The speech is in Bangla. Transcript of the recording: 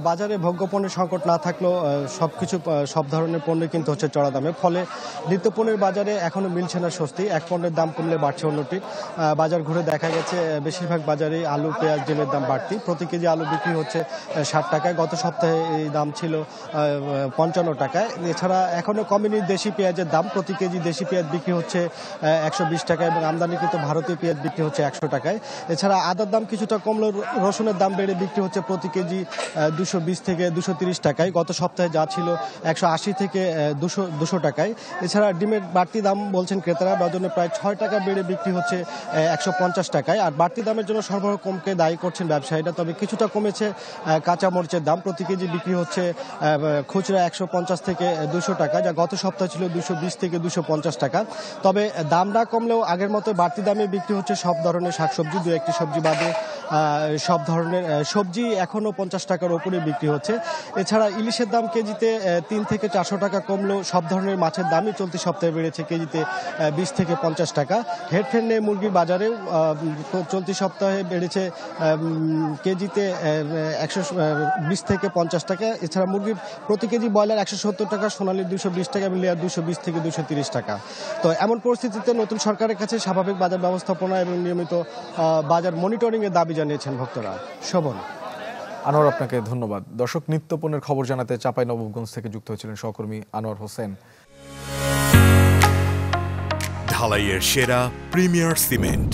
বাজারে ভোগ্যপণ্যের সংকট না থাকলেও সব ধরনের পণ্য কিন্তু হচ্ছে চড়া দামে। ফলে নিত্যপণ্যের বাজারে এখনো মিলছে না স্বস্তি। এক পণ্যের দাম কমলে বাড়ছে অন্যটি। বাজার ঘুরে দেখা গেছে বেশিরভাগ বাজারে আলু, পেঁয়াজ, ডিমের দাম বাড়তি। প্রতি কেজি আলু বিক্রি হচ্ছে 60 টাকায়। গত সপ্তাহে এই দাম ছিল 55 টাকায়। এছাড়া এখনো কমেনি দেশি পেঁয়াজের দাম। প্রতি কেজি দেশি পেঁয়াজ বিক্রি হচ্ছে 120 টাকায় এবং আমদানিকৃত ভারতীয় পেঁয়াজ বিক্রি হচ্ছে 100 টাকায়। এছাড়া আদার দাম কিছুটা কমলেও রসুনের দাম বেড়ে বিক্রি হচ্ছে প্রতি কেজি 220 থেকে 230 টাকায়। গত সপ্তাহে যা ছিল 180 থেকে 200 টাকায়। এছাড়া ডিমের বাড়তি দাম বলছেন ক্রেতারা ডজনে প্রায় 6 টাকা বেড়ে বিক্রি হচ্ছে 150 টাকায়। আর বাড়তি দামের জন্য সরবরাহ কমকে দায়ী করছেন ব্যবসায়ীরা। তবে কিছুটা কমেছে কাঁচা মরিচের দাম। প্রতি কেজি বিক্রি হচ্ছে খুচরা 150 থেকে 200 টাকা, যা গত সপ্তাহে ছিল 220 থেকে 250 টাকা। তবে দাম না কমলেও আগের মতো বাড়তি দামে বিক্রি হচ্ছে সব ধরনের শাকসবজি। দু একটি সবজি বাদে সব ধরনের সবজি এখনও 50 টাকার ওপরে বিক্রি হচ্ছে। এছাড়া ইলিশের দাম কেজিতে 3 থেকে 400 টাকা কমলেও সব ধরনের মাছের দামই চলতি সপ্তাহে বেড়েছে কেজিতে 20 থেকে 50 টাকা। হেরফের নেই মুরগির বাজারেও চলতি সপ্তাহে বেড়েছে কেজিতে 120 থেকে 50 টাকা। এছাড়া মুরগির প্রতি কেজি ব্রয়লার 170 টাকা, সোনালী 220 টাকা এবং লেয়ার 220 থেকে 230 টাকা। তো এমন পরিস্থিতিতে নতুন সরকারের কাছে স্বাভাবিক বাজার ব্যবস্থাপনা এবং নিয়মিত বাজার মনিটরিংয়ের দাবি জানিয়েছেন ভক্তরা। শোভন। আনোয়ার, আপনাকে ধন্যবাদ। দর্শক, নিত্যপণ্যের খবর জানাতে চাঁপাইনবাবগঞ্জ থেকে যুক্ত হয়েছিলেন সহকর্মী আনোয়ার হোসেন। ঢালাইয়ের সেরা প্রিমিয়ার সিমেন্ট।